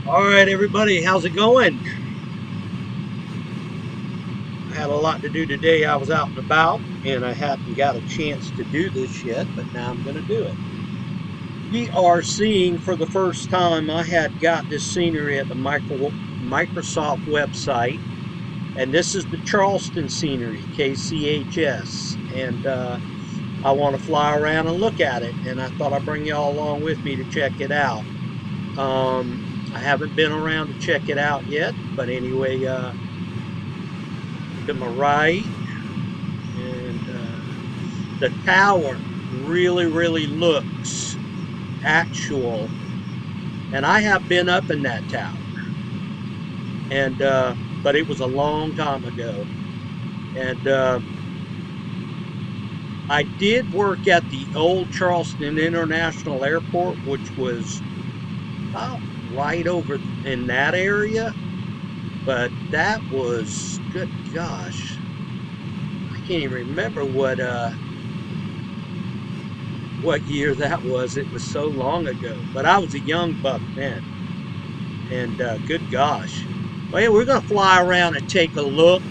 All right, everybody, how's it going? I had a lot to do today. I was out and about, and I hadn't got a chance to do this yet, but now I'm going to do it. We are seeing for the first time, I had got this scenery at the Microsoft website, and this is the Charleston scenery, KCHS, and I want to fly around and look at it, and I thought I'd bring y'all along with me to check it out. I haven't been around to check it out yet, but anyway, to my right, and the tower really looks actual. And I have been up in that tower, and but it was a long time ago. And I did work at the old Charleston International Airport, which was about right over in that area. But that was, good gosh, I can't even remember what year that was. It was so long ago. But I was a young buck then, and good gosh. Well, yeah, we're gonna fly around and take a look,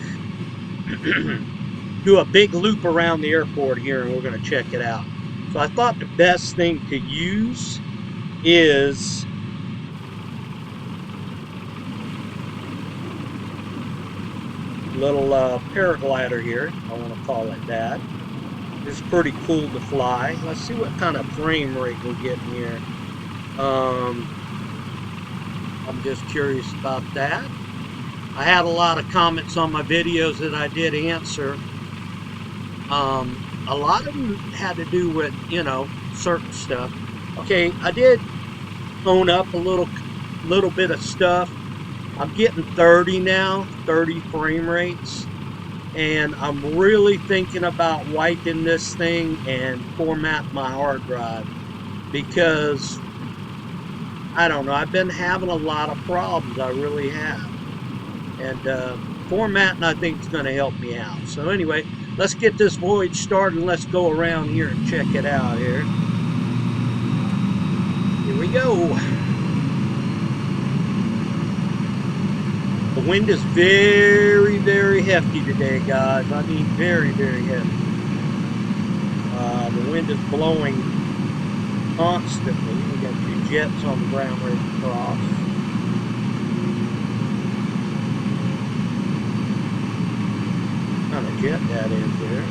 do a big loop around the airport here, and we're gonna check it out. So I thought the best thing to use is little paraglider here. I want to call it that. It's pretty cool to fly. Let's see what kind of frame rate we're getting here. I'm just curious about that. I had a lot of comments on my videos that I did answer. A lot of them had to do with, certain stuff. Okay, I did own up a little bit of stuff. I'm getting 30 now, 30 frame rates. And I'm really thinking about wiping this thing and format my hard drive, because I don't know, I've been having a lot of problems. I really have. And formatting, I think, is going to help me out. So anyway, let's get this voyage started and let's go around here and check it out here. Here we go. The wind is very hefty today, guys. I mean, very hefty. The wind is blowing constantly. We got 2 jets on the ground ready to cross. What kind of jet that is there?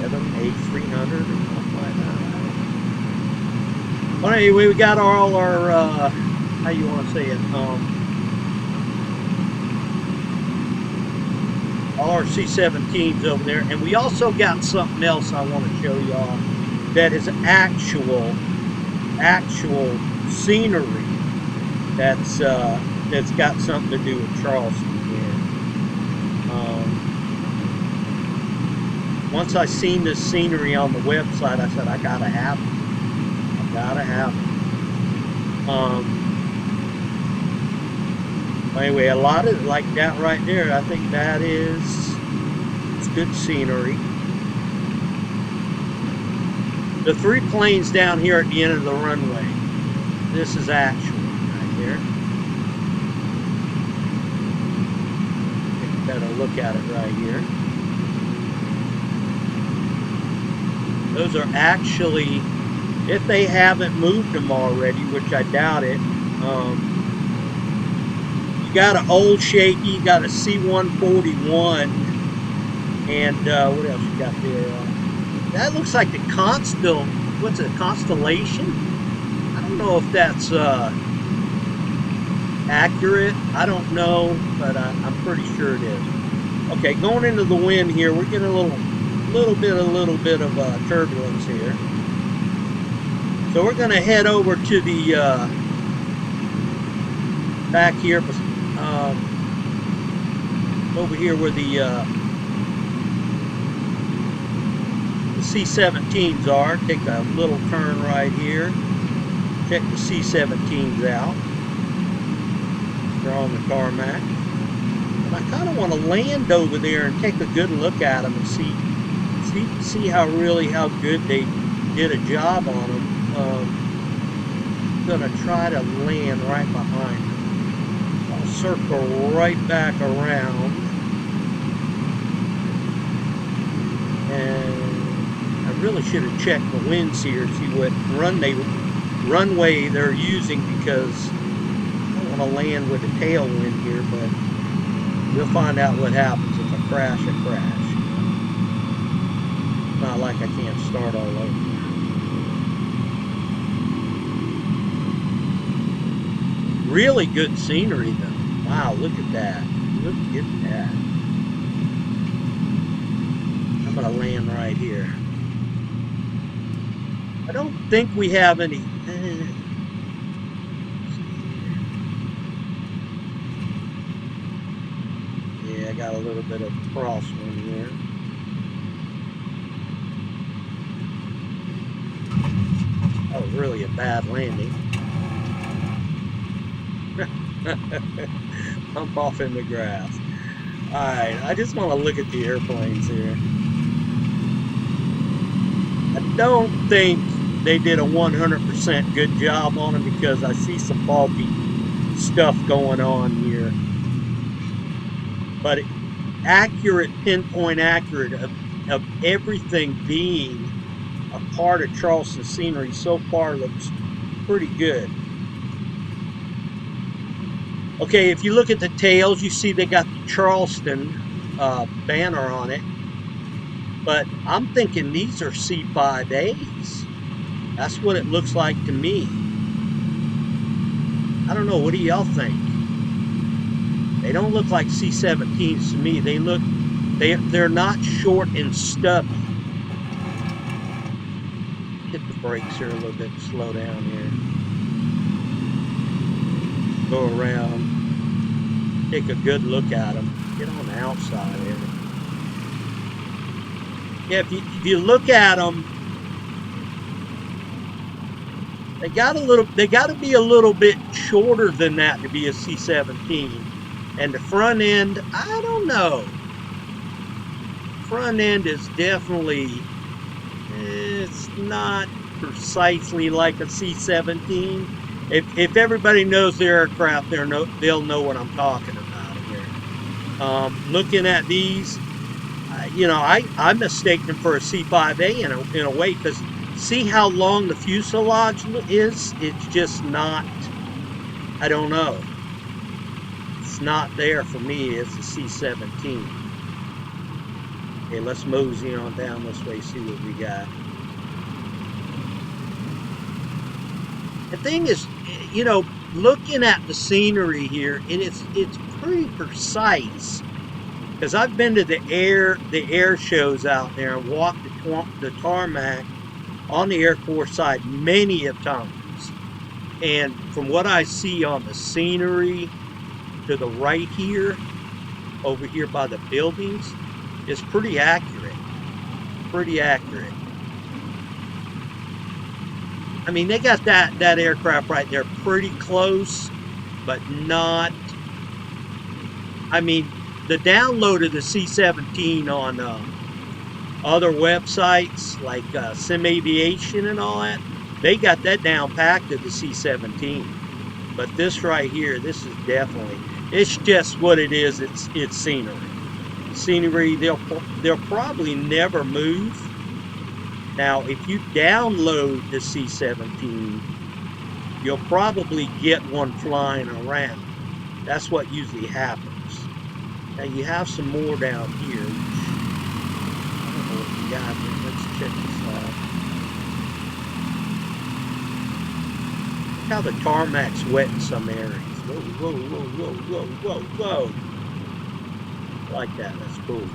7A300 or something like that. But anyway, we got all our, how you want to say it, all our C-17s over there, and we also got something else I want to show y'all that is actual scenery that's got something to do with Charleston here. Once I seen this scenery on the website, I said I gotta have it. I gotta have it. Anyway, a lot of it, like that right there, I think that it's good scenery. The 3 planes down here at the end of the runway, this is actual right here. Take a better look at it right here. Those are actually, if they haven't moved them already, which I doubt it, you got an old shaky, you got a C-141, and what else you got there? That looks like the what's it, Constellation? I don't know if that's accurate. I don't know, but I'm pretty sure it is. Okay, going into the wind here, we're getting a little bit of turbulence here. So we're going to head over to the back here, over here where the C-17s are. Take a little turn right here. Check the C-17s out. They're on the tarmac. And I kind of want to land over there and take a good look at them and see how good they did a job on them. gonna try to land right behind her. I'll circle right back around, and I really should have checked the winds here, see what runway they're using, because I don't want to land with a tailwind here, but we'll find out what happens. If I crash, I crash. It's not like I can't start all over. Really good scenery though. Wow, look at that. Look at that. I'm gonna land right here. I don't think we have any. Yeah, I got a little bit of crosswind here. That was really a bad landing. I'm off in the grass. Alright, I just want to look at the airplanes here. I don't think they did a 100% good job on them, because I see some faulty stuff going on here. But accurate, pinpoint accurate of everything being a part of Charleston scenery so far looks pretty good. Okay, if you look at the tails, you see they got the Charleston banner on it. But I'm thinking these are C5As. That's what it looks like to me. I don't know, what do y'all think? They don't look like C-17s to me. They look, they're not short and stubby. Hit the brakes here a little bit, slow down here. Go around, take a good look at them. Get on the outside here. Yeah, if you look at them, they got to be a little bit shorter than that to be a C-17. And the front end, I don't know. Front end is definitely, it's not precisely like a C-17. If everybody knows the aircraft, they'll know what I'm talking about here. Looking at these, you know, I mistake them for a C5A in a way, because see how long the fuselage is? It's just not, I don't know. It's not there for me as a C-17. Okay, let's mosey on down this way, see what we got. The thing is, you know, looking at the scenery here, and it's pretty precise, because I've been to the air shows out there and walked the tarmac on the Air Force side many of times, and from what I see on the scenery to the right here, over here by the buildings, is pretty accurate. Pretty accurate. I mean, they got that aircraft right there pretty close, but not. I mean, the download of the C-17 on other websites like Sim Aviation and all that, they got that down packed at the C-17. But this right here, this is definitely, it's just what it is. It's scenery. Scenery. They'll probably never move. Now, if you download the C-17, you'll probably get one flying around. That's what usually happens. Now, you have some more down here. I don't know what we got here. Let's check this out. Look how the tarmac's wet in some areas. Whoa, whoa, whoa, whoa, whoa, whoa, whoa. I like that. That's cool.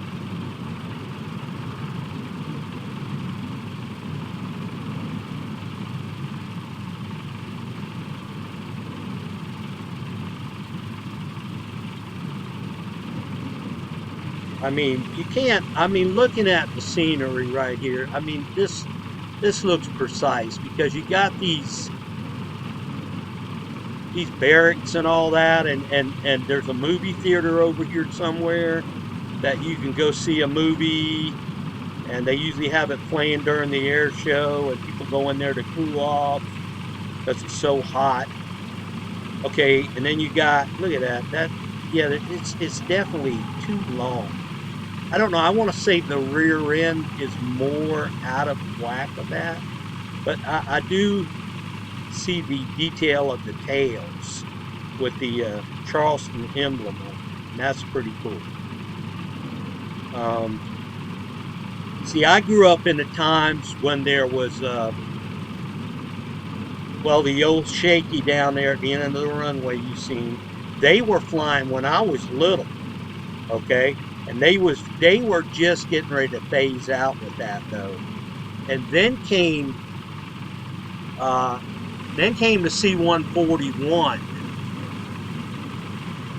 I mean, you can't, I mean, looking at the scenery right here, I mean, this looks precise, because you got these barracks and all that, and there's a movie theater over here somewhere that you can go see a movie, and they usually have it playing during the air show, and people go in there to cool off. because it's so hot. Okay, and then you got, look at that, yeah, it's definitely too long. I don't know, I want to say the rear end is more out of whack of that, but I do see the detail of the tails with the Charleston emblem on it, and that's pretty cool. See, I grew up in the times when there was, well, the old shaky down there at the end of the runway you seen. They were flying when I was little, okay, and they were just getting ready to phase out with that though, and then came the C-141,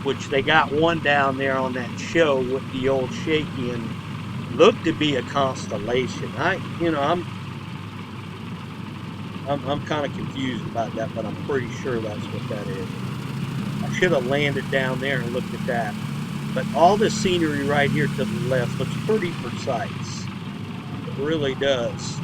which they got one down there on that show with the old shaky and looked to be a constellation. I'm kind of confused about that, but I'm pretty sure that's what that is. I should have landed down there and looked at that. But all this scenery right here to the left looks pretty precise. It really does.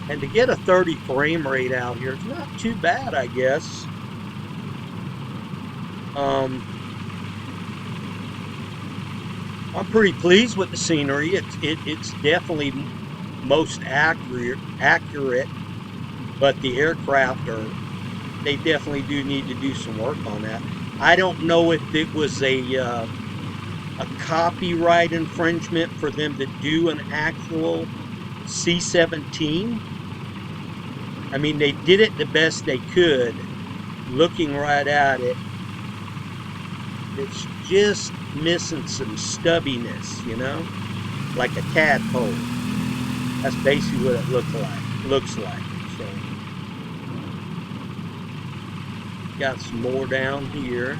And to get a 30 frame rate out here, it's not too bad, I guess. I'm pretty pleased with the scenery. It's definitely most accurate, but the aircraft they definitely do need to do some work on that. I don't know if it was a copyright infringement for them to do an actual C-17. I mean, they did it the best they could. Looking right at it, it's just missing some stubbiness, you know, like a tadpole. That's basically what it looks like. So, got some more down here.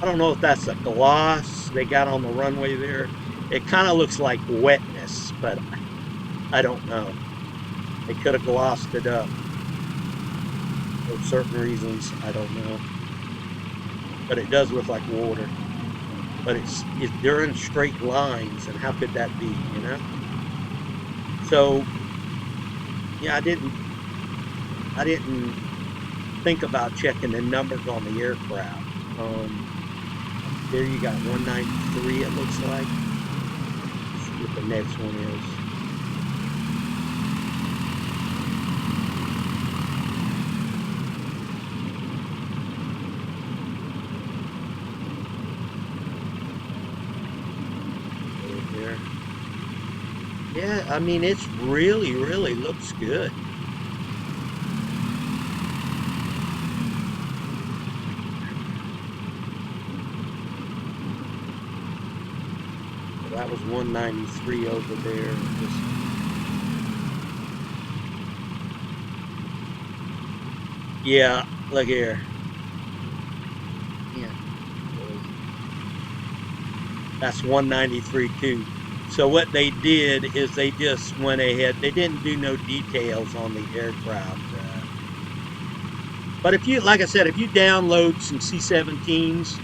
I don't know if that's a gloss they got on the runway there. It kind of looks like wetness, but I don't know. They could have glossed it up for certain reasons. I don't know. But it does look like water. But they're in straight lines, and how could that be, you know? So, yeah, I didn't think about checking the numbers on the aircraft. There you got 193, it looks like. Let's see what the next one is. There. Yeah, I mean, it's really looks good. That was 193 over there. Yeah, look here. Yeah. That's 193 too. So what they did is they just went ahead. They didn't do no details on the aircraft. But if you, like I said, if you download some C-17s,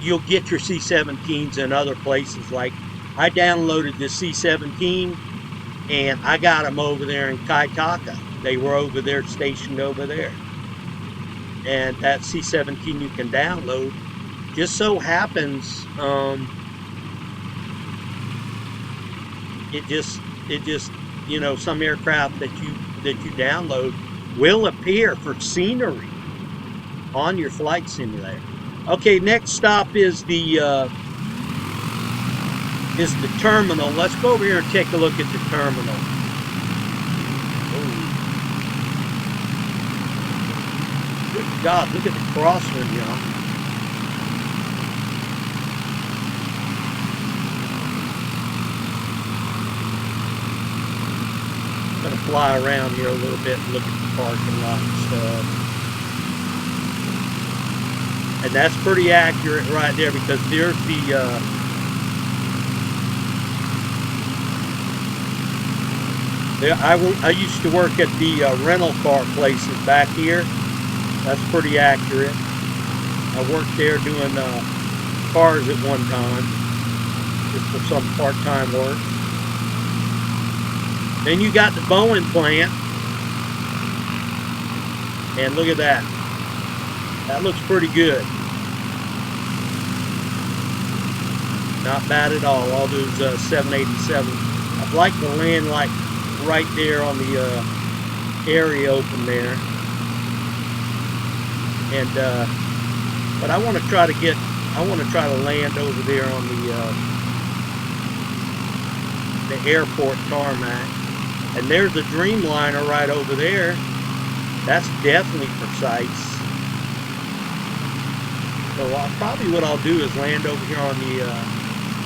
you'll get your C-17s in other places. Like I downloaded the C-17 and I got them over there in Kaitaka. They were over there, stationed over there. And that C-17 you can download. Just so happens, it just you know, some aircraft that you download will appear for scenery on your flight simulator. Okay, next stop is the terminal. Let's go over here and take a look at the terminal. Oh. Good God, look at the crosswind, y'all. I'm gonna fly around here a little bit and look at the parking lot and stuff. And that's pretty accurate right there, because there's I used to work at the rental car places back here. That's pretty accurate. I worked there doing cars at one time, just for some part-time work. Then you got the Boeing plant, and look at that. That looks pretty good. Not bad at all those 787s. I'd like to land like right there on the area open there. And but I want to try to land over there on the airport tarmac. And there's a Dreamliner right over there. That's definitely precise. So probably what I'll do is land over here on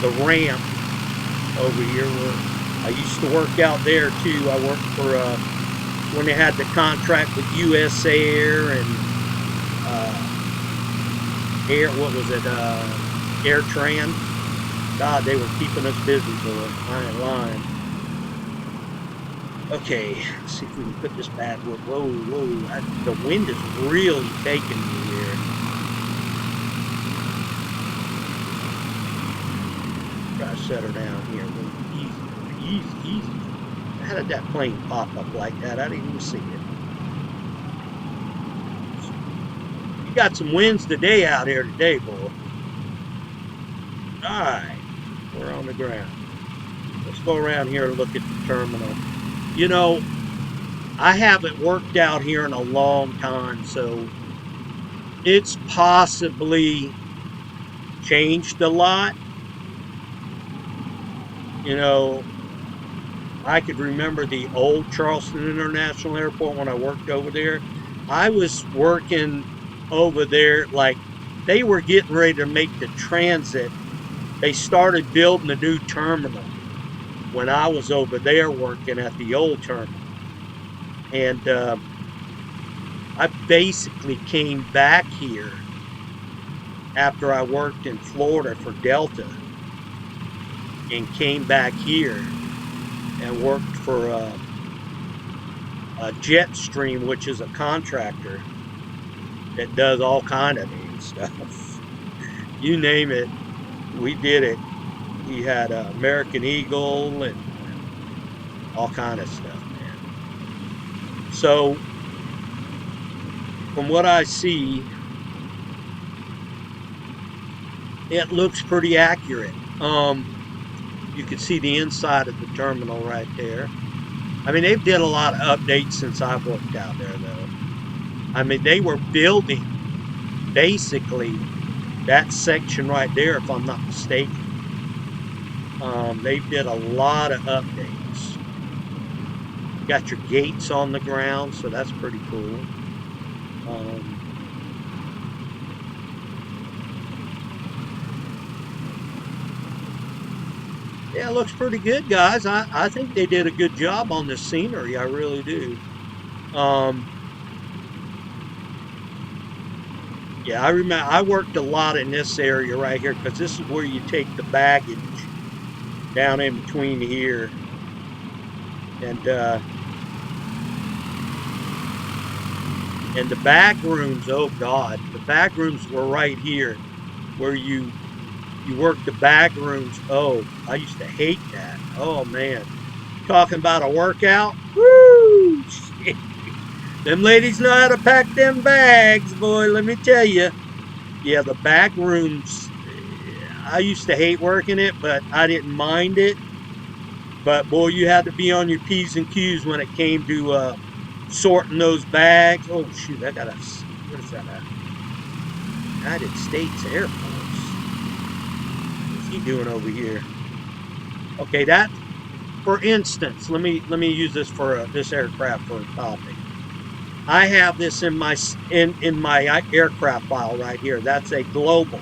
the ramp over here where I used to work out there too. I worked for when they had the contract with US Air and AirTran. God, they were keeping us busy, boy. I ain't lying. Okay, let's see if we can put this bad wood. Whoa, the wind is really taking me here. Try to set her down here. Easy. How did that plane pop up like that? I didn't even see it. You got some winds today out here today, boy. Alright, we're on the ground. Let's go around here and look at the terminal. You know, I haven't worked out here in a long time, so it's possibly changed a lot. You know, I could remember the old Charleston International Airport when I worked over there. I was working over there like they were getting ready to make the transit. They started building a new terminal when I was over there working at the old terminal. And I basically came back here after I worked in Florida for Delta and came back here and worked for a Jetstream, which is a contractor that does all kind of neat stuff. You name it, we did it. We had American Eagle and all kind of stuff, man. So, from what I see, it looks pretty accurate. You can see the inside of the terminal right there. I mean, they've did a lot of updates since I've worked out there, though. I mean, they were building basically that section right there, if I'm not mistaken. They did a lot of updates. You got your gates on the ground, so that's pretty cool. Yeah, it looks pretty good, guys. I think they did a good job on this scenery. I really do. Yeah, I remember I worked a lot in this area right here because this is where you take the baggage down in between here. And the back rooms, oh God, the back rooms were right here where you work the back rooms. Oh, I used to hate that. Oh man, talking about a workout. Woo! Shit. Them ladies know how to pack them bags, boy, let me tell you. Yeah, the back rooms, I used to hate working it, but I didn't mind it. But boy, you had to be on your P's and Q's when it came to sorting those bags. Oh shoot, I got what is that? United States Air Force. What's he doing over here? Okay, that, for instance, let me use this for this aircraft for a topic. I have this in my aircraft file right here. That's a Global,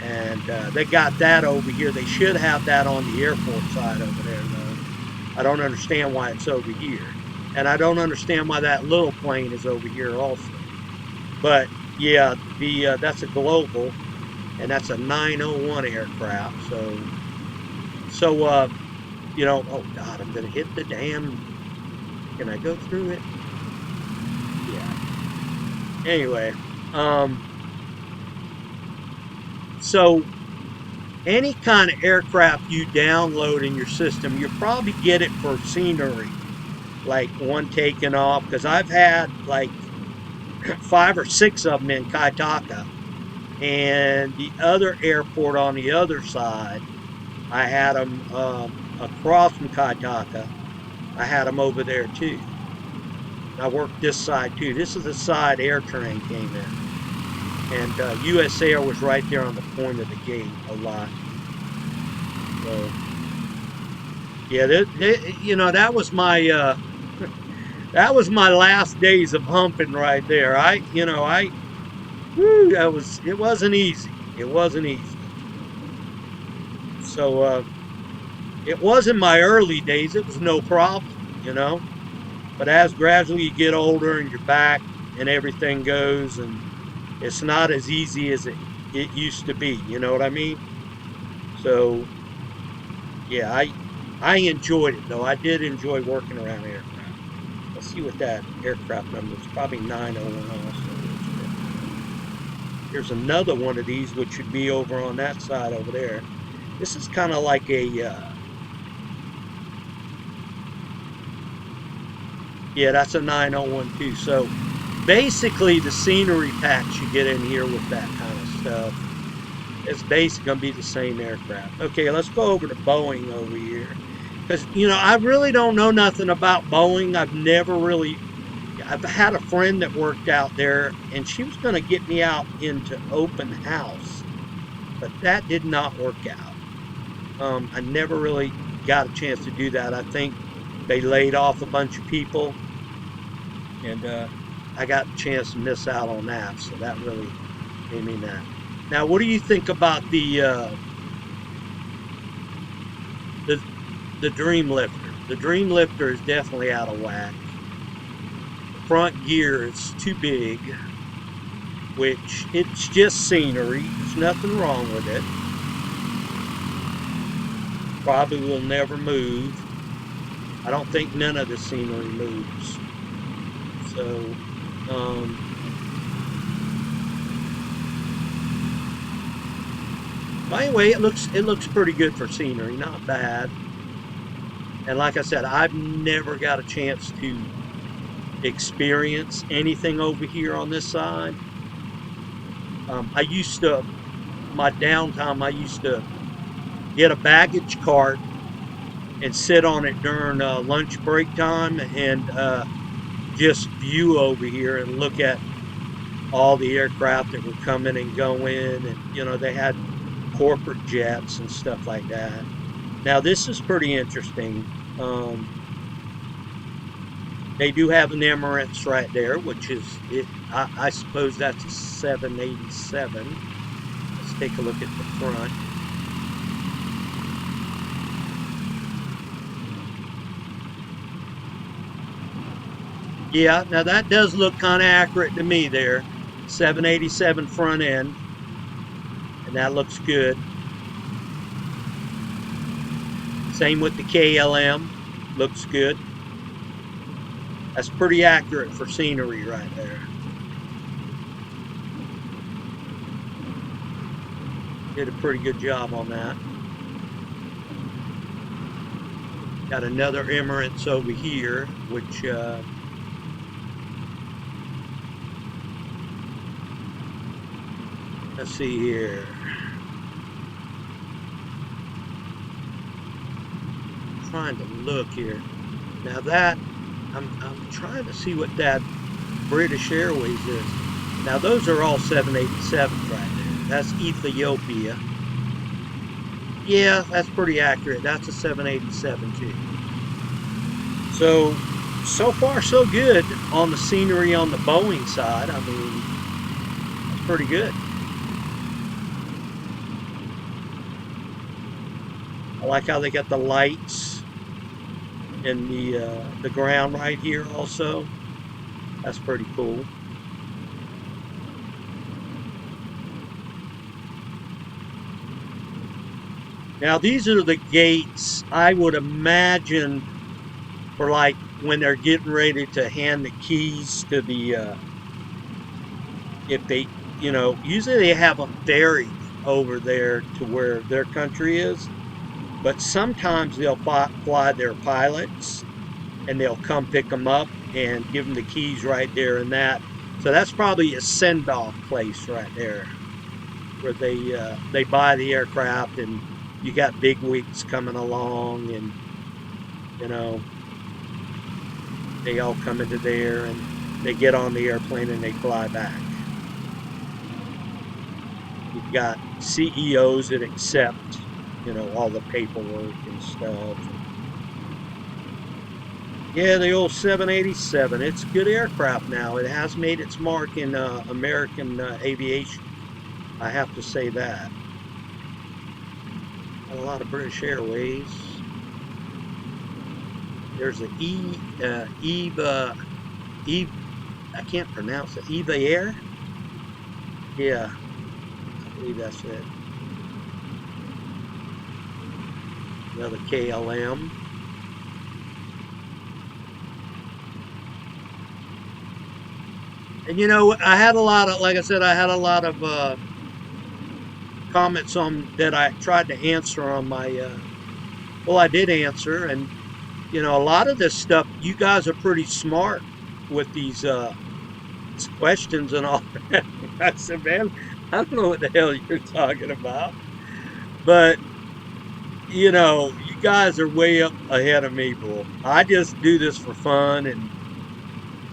and they got that over here. They should have that on the airport side over there, though. I don't understand why it's over here, and I don't understand why that little plane is over here also. But yeah, that's a Global, and that's a 901 aircraft. So you know, oh God, I'm gonna hit the damn Can I go through it? Yeah. Anyway, so any kind of aircraft you download in your system, you probably get it for scenery, like one taking off, because I've had like 5 or 6 of them in Kaitaka, and the other airport on the other side, I had them across from Kaitaka. I had them over there too. I worked this side too. This is the side AirTrain came in, and US Air was right there on the point of the gate a lot. So yeah, that was my that was my last days of humping right there. Whew, it wasn't easy. It wasn't easy. So it was in my early days. It was no problem. But as gradually you get older and your back and everything goes, and it's not as easy as it used to be. You know what I mean? So yeah, I enjoyed it though. I did enjoy working around aircraft. Let's see what that aircraft number is. Probably 901 also. Here's another one of these, which should be over on that side over there. This is kind of like a yeah, that's a 901 too. So basically the scenery packs you get in here with that kind of stuff, it's basically going to be the same aircraft. Okay, let's go over to Boeing over here. Because, I really don't know nothing about Boeing. I've had a friend that worked out there, and she was going to get me out into open house. But that did not work out. I never really got a chance to do that. I think they laid off a bunch of people, and I got a chance to miss out on that. So that really made me mad. Now, what do you think about the Dream Lifter? The Dream Lifter is definitely out of whack. The front gear is too big, which it's just scenery. There's nothing wrong with it. Probably will never move. I don't think none of the scenery moves. So, anyway, it looks pretty good for scenery, not bad. And like I said, I've never got a chance to experience anything over here on this side. My downtime, I used to get a baggage cart and sit on it during lunch break time and just view over here and look at all the aircraft that were coming and going, and they had corporate jets and stuff like that. Now this is pretty interesting. They do have an Emirates right there, which is it. I suppose that's a 787. Let's take a look at the front. Yeah, now that does look kind of accurate to me there. 787 front end, and that looks good. Same with the KLM, looks good. That's pretty accurate for scenery right there. Did a pretty good job on that. Got another Emirates over here, which let's see here. I'm trying to look here. Now that I'm trying to see what that British Airways is. Now those are all 787s right there. That's Ethiopia. Yeah, that's pretty accurate. That's a 787 too. So far so good on the scenery on the Boeing side. I mean, that's pretty good. I like how they got the lights in the ground right here also. That's pretty cool. Now these are the gates I would imagine for like when they're getting ready to hand the keys to the if they, usually they have them ferried over there to where their country is, but sometimes they'll fly their pilots and they'll come pick them up and give them the keys right there and that. So that's probably a send-off place right there where they buy the aircraft and you got big wigs coming along and you know they all come into there and they get on the airplane and they fly back. You've got CEOs that accept, all the paperwork and stuff. Yeah, the old 787. It's a good aircraft now. It has made its mark in American aviation. I have to say that. A lot of British Airways. There's an Eve, I can't pronounce it. Eva Air? Yeah, I believe that's it. Another KLM. And I had a lot of, like I said, I had a lot of comments on that I tried to answer on my, well, I did answer. And, a lot of this stuff, you guys are pretty smart with these questions and all that. I said, man, I don't know what the hell you're talking about. But, you guys are way up ahead of me, bro. I just do this for fun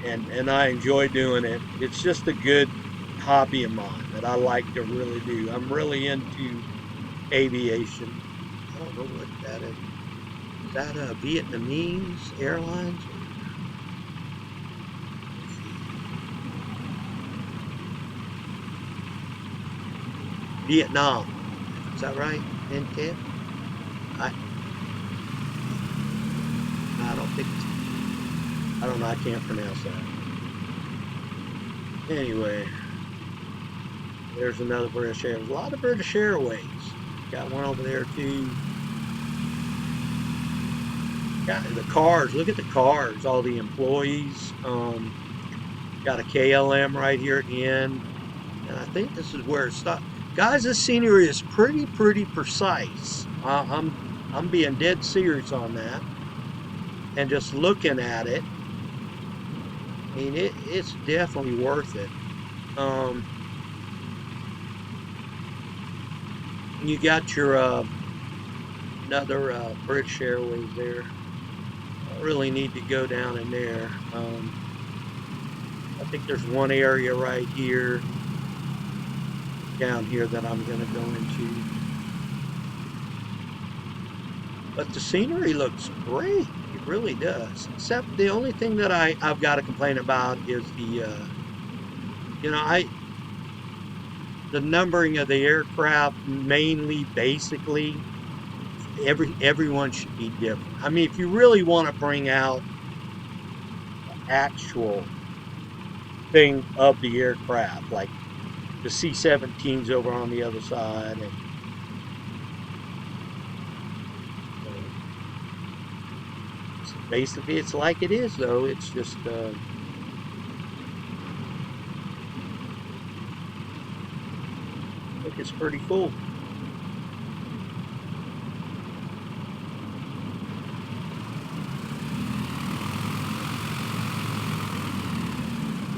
and I enjoy doing it. It's just a good hobby of mine that I like to really do. I'm really into aviation. I don't know what that is. Is that Vietnamese Airlines? Vietnam. Is that right? Intent? I don't think I don't know, I can't pronounce that. Anyway, there's another British Airways. A lot of British Airways. Got one over there too. Got the cars. Look at the cars. All the employees. Got a KLM right here at the end. And I think this is where it stopped. Guys, this scenery is pretty precise. I'm being dead serious on that. And just looking at it, I mean, it's definitely worth it. You got your another British Airways there. I really need to go down in there. I think there's one area right here, down here, that I'm going to go into. But the scenery looks great. It really does. Except the only thing that I've got to complain about is the, the numbering of the aircraft. Mainly, basically, everyone should be different. I mean, if you really want to bring out the actual thing of the aircraft, like the C-17's over on the other side, and basically it's like it is, though. It's just I think it's pretty cool.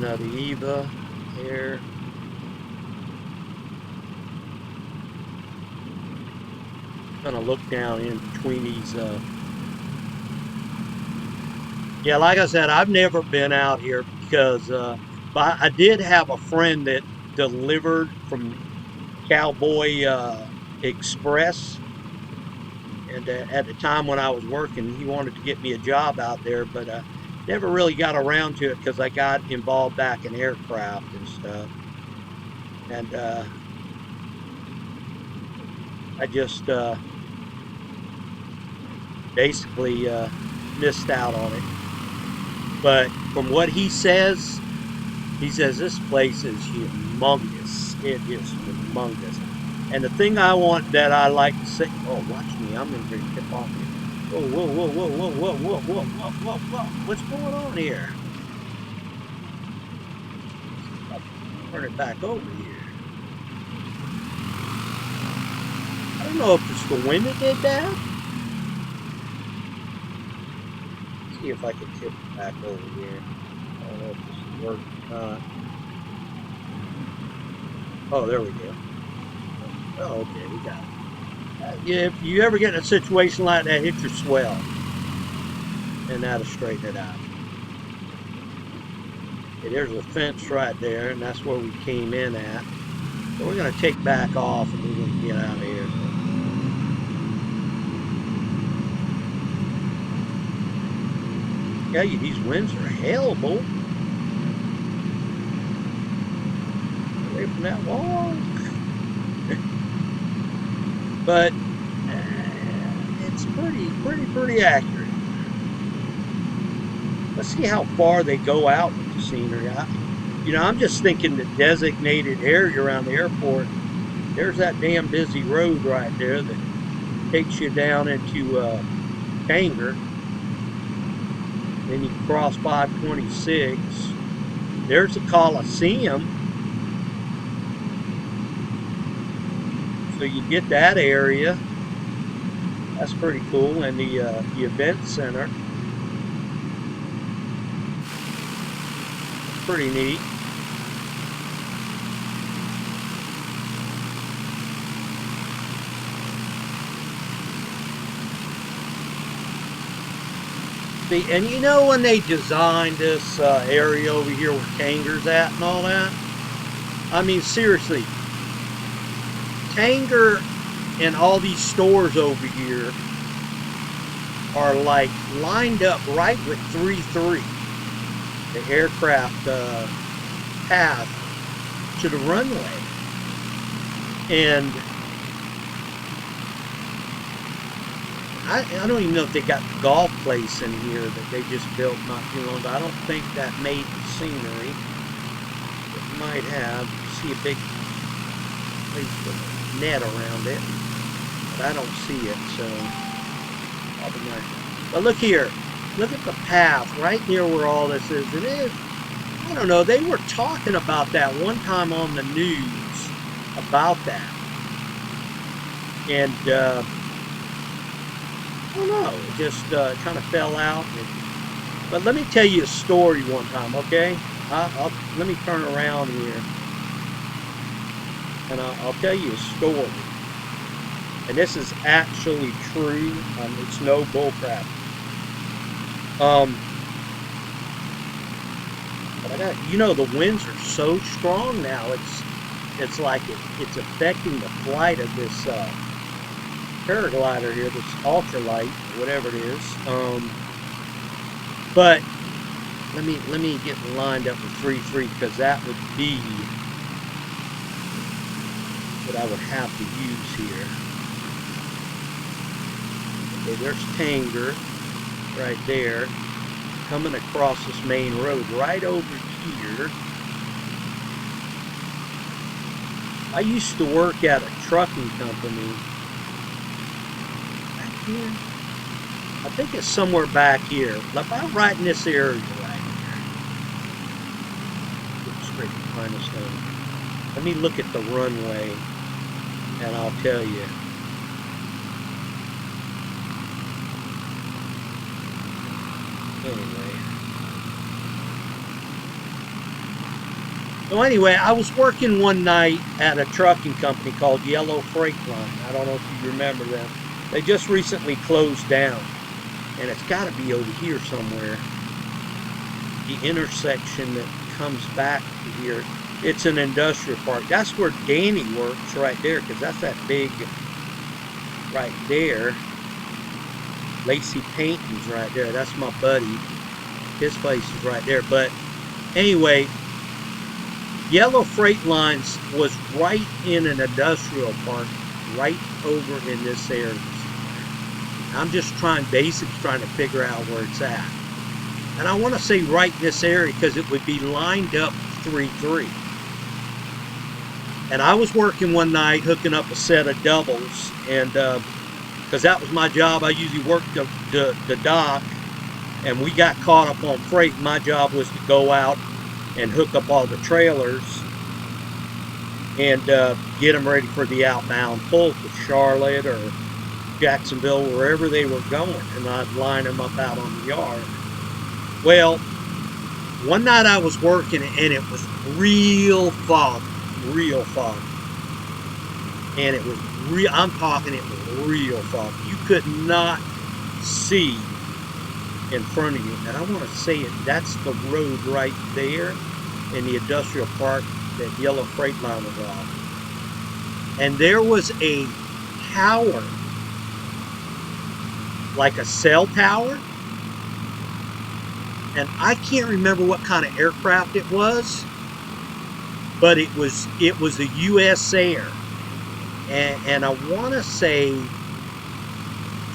Now the Eva here. Gonna look down in between these. Yeah, like I said, I've never been out here because, but I did have a friend that delivered from Cowboy Express, and at the time when I was working, he wanted to get me a job out there, but never really got around to it because I got involved back in aircraft and stuff, and I just basically missed out on it. But from what he says this place is humongous. It is humongous. And the thing I want that I like to say, oh, watch me, I'm going to tip off here. Whoa, whoa, whoa, whoa, whoa, whoa, whoa, whoa, whoa, whoa, whoa. What's going on here? I'll turn it back over here. I don't know if it's the wind that did that. See if I can tip it back over here. I don't know if this works or not. Oh, there we go. Oh, okay, we got it. Yeah, if you ever get in a situation like that, hit your swell, and that'll straighten it out. Okay, there's a fence right there, and that's where we came in at. So we're going to take back off, and we're going to get out of here. Yeah, these winds are hell, boy. Away from that wall. But it's pretty accurate. Let's see how far they go out with the scenery. I'm just thinking the designated area around the airport. There's that damn busy road right there that takes you down into Tanger. Then you cross 526. There's the Coliseum. So you get that area. That's pretty cool. And the event center. Pretty neat. See, and you know when they designed this area over here where Tanger's at and all that? I mean, seriously. Tanger and all these stores over here are like lined up right with 3-3, the aircraft path to the runway. And I don't even know if they got the golf place in here that they just built not too long ago. I don't think that made the scenery. It might have. You see a big place with a net around it, but I don't see it, so probably not. But look here. Look at the path right near where all this is. It is, I don't know, they were talking about that one time on the news about that. And I don't know, it just kind of fell out. But let me tell you a story one time, okay? Let me turn around here, and I'll tell you a story. And this is actually true. It's no bullcrap. But the winds are so strong now. It's like it's affecting the flight of this paraglider here, this ultralight, whatever it is. But let me get lined up with 3-3, because that would be what I would have to use here. Okay, there's Tanger right there, coming across this main road right over here. I used to work at a trucking company back here. I think it's somewhere back here, about right in this area right here. Get straight behind this thing. Let me look at the runway, and I'll tell you. Anyway, I was working one night at a trucking company called Yellow Freight Line. I don't know if you remember them. They just recently closed down, and it's got to be over here somewhere. The intersection that comes back to here. It's an industrial park. That's where Danny works right there, because that's that big right there. Lacey Painting's right there. That's my buddy. His place is right there. But anyway, Yellow Freight Lines was right in an industrial park, right over in this area. I'm just trying to figure out where it's at. And I want to say right in this area, because it would be lined up 3-3. And I was working one night hooking up a set of doubles, and because that was my job. I usually worked the dock, and we got caught up on freight. My job was to go out and hook up all the trailers and get them ready for the outbound pull to Charlotte or Jacksonville, wherever they were going, and I'd line them up out on the yard. Well, one night I was working and it was real foggy, and it was I'm talking, it was real foggy. You could not see in front of you. And I want to say that's the road right there in the industrial park that yellow freight line was off. And there was a tower, like a cell tower, and I can't remember what kind of aircraft it was, but it was a U.S. Air, and I want to say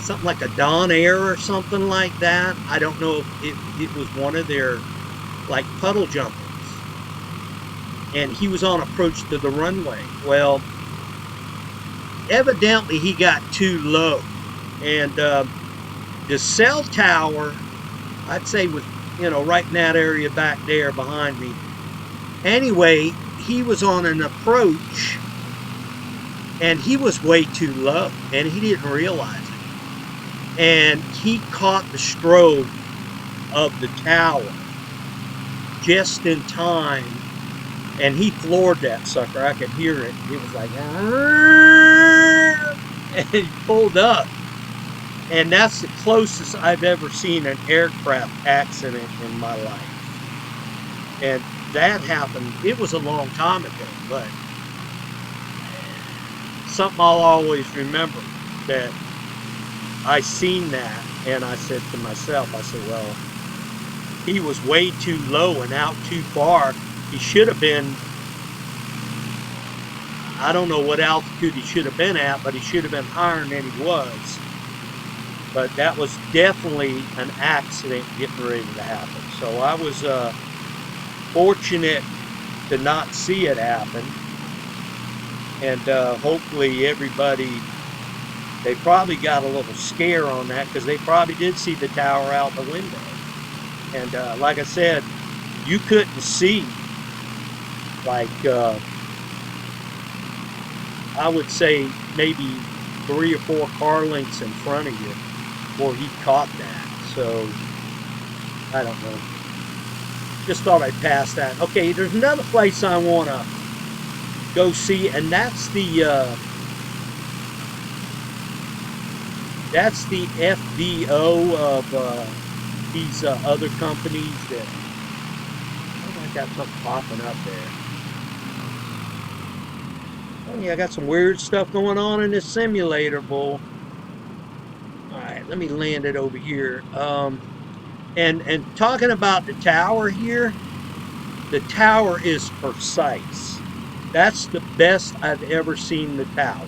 something like a Don Air or something like that. I don't know if it was one of their like puddle jumpers, and he was on approach to the runway. Well, evidently he got too low, and the cell tower, I'd say, was, you know, right in that area back there behind me. Anyway, he was on an approach, and he was way too low, and he didn't realize it. And he caught the strobe of the tower just in time, and he floored that sucker. I could hear it. It was like, and he pulled up. And that's the closest I've ever seen an aircraft accident in my life. And that happened, it was a long time ago, but something I'll always remember, that I seen that, and I said to myself, I said, well, he was way too low and out too far. He should have been, I don't know what altitude he should have been at, but he should have been higher than he was. But that was definitely an accident getting ready to happen. So I was fortunate to not see it happen. And hopefully everybody, they probably got a little scare on that, because they probably did see the tower out the window. And like I said, you couldn't see, like, I would say maybe 3 or 4 car lengths in front of you before he caught that. So I don't know, just thought I'd pass that. Okay, there's another place I want to go see, and that's the FBO of these other companies that, oh, I got something popping up there. Oh yeah, I got some weird stuff going on in this simulator, bull. Alright, let me land it over here. And talking about the tower here, the tower is precise. That's the best I've ever seen the tower.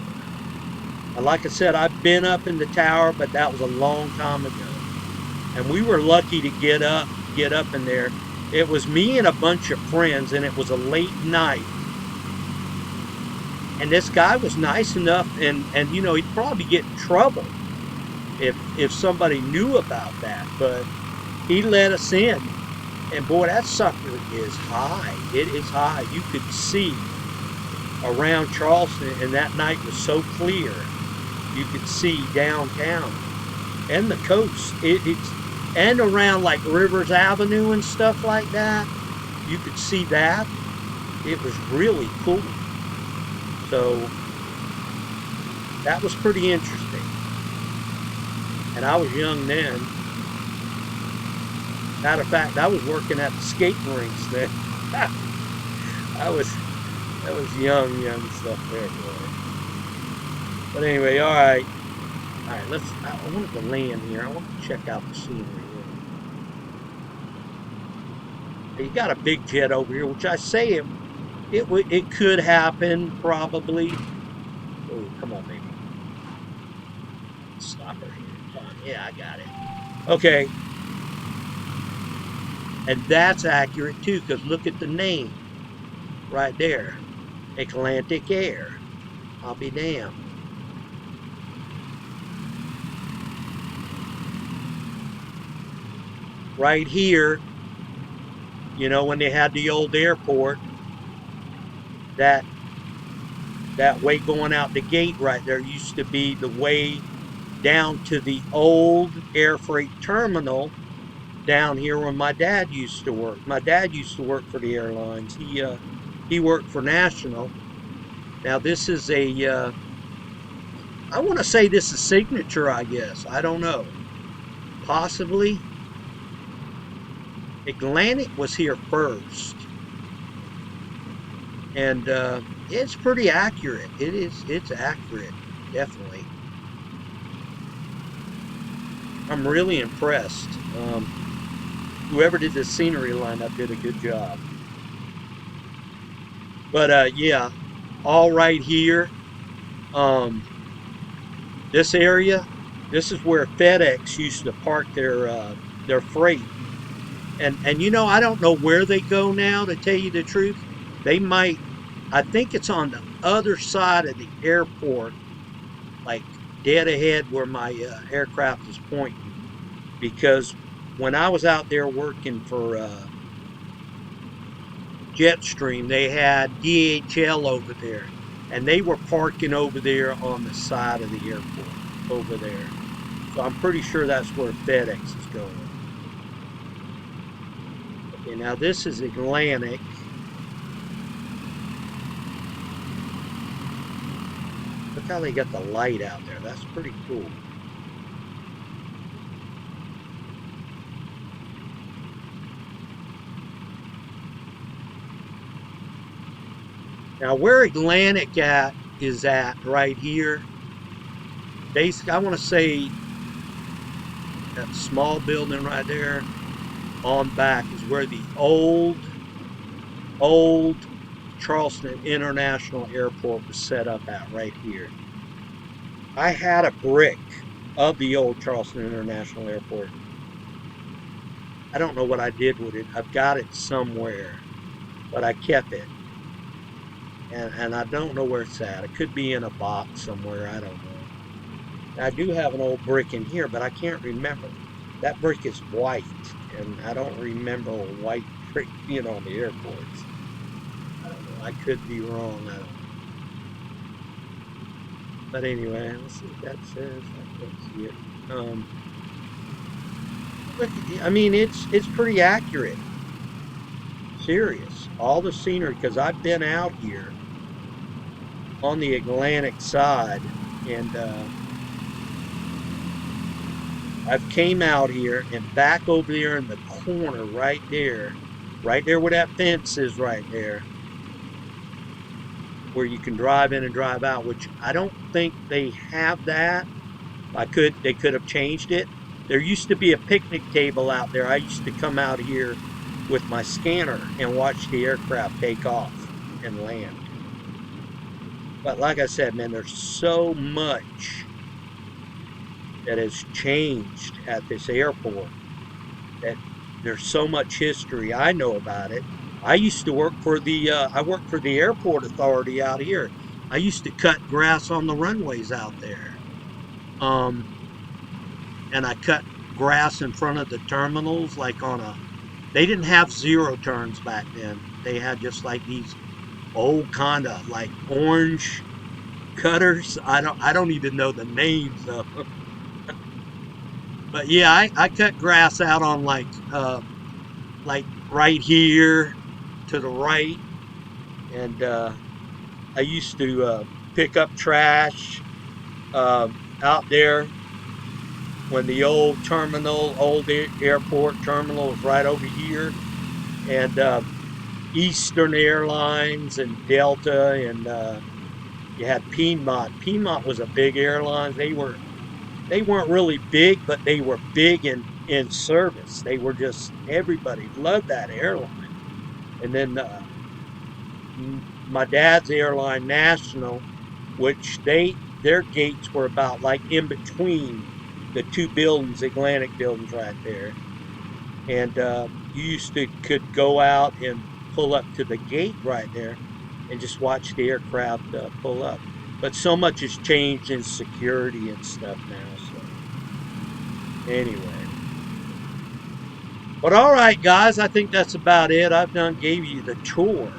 And like I said, I've been up in the tower, but that was a long time ago. And we were lucky to get up in there. It was me and a bunch of friends, and it was a late night. And this guy was nice enough, and you know, he'd probably get in trouble if somebody knew about that, but he let us in. And boy, that sucker is high. It is high. You could see around Charleston, and that night was so clear. You could see downtown and the coast. And around like Rivers Avenue and stuff like that. You could see that. It was really cool. So that was pretty interesting. And I was young then. Matter of fact, I was working at the skating rinks then. I was young stuff there, boy. But anyway, all right, I wanted to land here. I want to check out the scenery here. You got a big jet over here, which I say it could happen, probably. Oh, come on, baby. Stop her here. Come on. Yeah, I got it. Okay. And that's accurate too, because look at the name right there. Atlantic Air. I'll be damned. right here, you know, when they had the old airport, that way going out the gate right there used to be the way down to the old air freight terminal down here where my dad used to work. My dad used to work for the airlines. He worked for National. Now this is a I want to say this is Signature, I guess. I don't know. Possibly. Atlantic was here first. And it's pretty accurate. It's accurate, definitely. I'm really impressed. Whoever did the scenery lineup did a good job. But yeah, all right here. Um, this area, this is where FedEx used to park their freight. And you know, I don't know where they go now, to tell you the truth. They might, I think it's on the other side of the airport, like dead ahead where my aircraft is pointing. Because when I was out there working for Jetstream, they had DHL over there, and they were parking over there on the side of the airport over there. So I'm pretty sure that's where FedEx is going. Okay, now this is Atlantic. Look how they got the light out there. That's pretty cool. Now where Atlantic is at right here, basically I want to say that small building right there on back is where the old Charleston International Airport was set up at, right here. I had a brick of the old Charleston International Airport. I don't know what I did with it. I've got it somewhere, but I kept it. And I don't know where it's at. It could be in a box somewhere. I don't know. I do have an old brick in here, but I can't remember. That brick is white, and I don't remember a white brick being on the airports. I don't know. I could be wrong. I don't know. But anyway, let's see what that says. I can't see it. But, I mean, it's pretty accurate. Serious. All the scenery, because I've been out here on the Atlantic side, and I've came out here and back over there in the corner right there where that fence is right there, where you can drive in and drive out, which I don't think they have that. They could have changed it. There used to be a picnic table out there. I used to come out here with my scanner and watch the aircraft take off and land. But like I said, man, there's so much that has changed at this airport, that there's so much history. I know about it. I used to work for I worked for the airport authority out here. I used to cut grass on the runways out there. And I cut grass in front of the terminals, like they didn't have zero turns back then. They had just like these old kind of like orange cutters. I don't even know the names of them. But yeah, I cut grass out on like right here to the right, and I used to pick up trash out there when the old airport terminal was right over here, and Eastern Airlines and Delta, and you had Piedmont. Piedmont was a big airline. They weren't really big, but they were big in service. They were just, everybody loved that airline. And then my dad's airline, National, which their gates were about like in between the two buildings, Atlantic buildings right there. And you could go out and pull up to the gate right there and just watch the aircraft pull up. But so much has changed in security and stuff now. So anyway, But all right, guys, I think that's about it. I've done gave you the tour.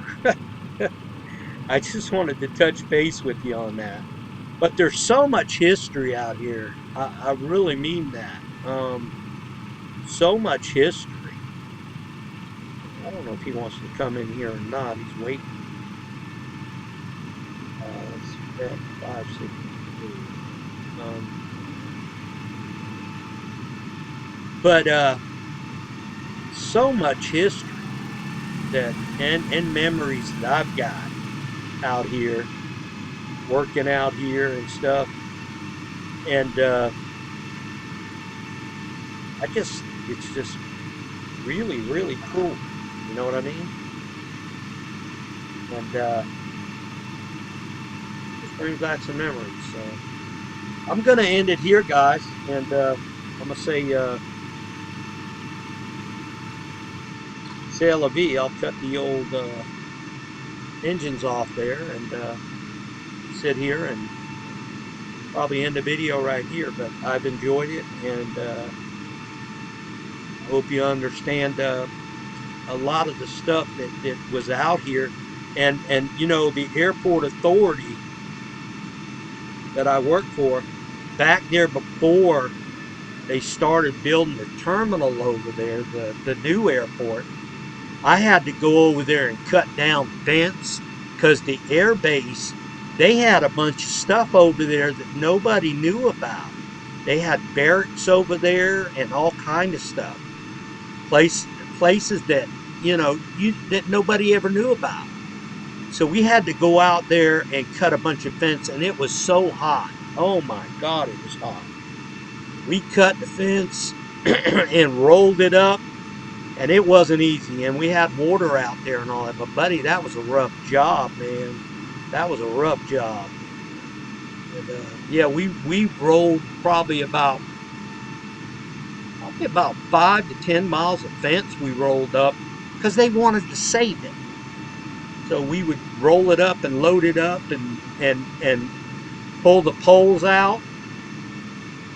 I just wanted to touch base with you on that. But there's so much history out here. I really mean that. So much history. I don't know if he wants to come in here or not. He's waiting. Let's see, that 563. But so much history that and memories that I've got out here, working out here and stuff. And it's just really, really cool. You know what I mean? And just brings back some memories. So I'm going to end it here, guys. And I'm going to say la vie. I'll cut the old engines off there and sit here and probably end the video right here. But I've enjoyed it, and I hope you understand a lot of the stuff that was out here. And you know, the airport authority that I worked for back there before they started building the terminal over there, the new airport, I had to go over there and cut down fence because the air base, they had a bunch of stuff over there that nobody knew about. They had barracks over there and all kind of stuff. Places that, you know, that nobody ever knew about. So we had to go out there and cut a bunch of fence, and it was so hot. Oh my God, it was hot. We cut the fence and rolled it up, and it wasn't easy. And we had water out there and all that. But buddy, that was a rough job, man. That was a rough job. And, yeah, we rolled probably about 5 to 10 miles of fence we rolled up because they wanted to save it. So we would roll it up and load it up and pull the poles out.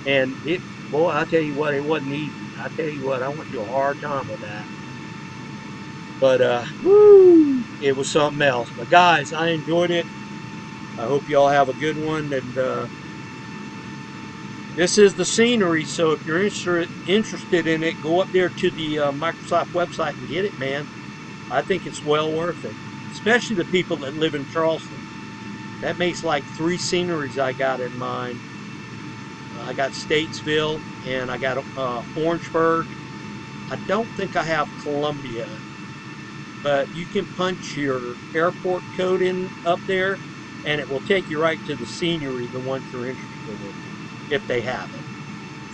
And it, boy, I tell you what, it wasn't easy. I tell you what, I went through a hard time with that. But woo, it was something else. But guys, I enjoyed it. I hope y'all have a good one. And this is the scenery, so if you're interested in it, go up there to the Microsoft website and get it, man. I think it's well worth it, especially the people that live in Charleston. That makes like 3 sceneries I got in mind. I got Statesville and I got Orangeburg. I don't think I have Columbia, but you can punch your airport code in up there and it will take you right to the scenery, the ones you're interested in, if they have it.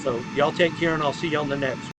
So y'all take care, and I'll see you on the next one.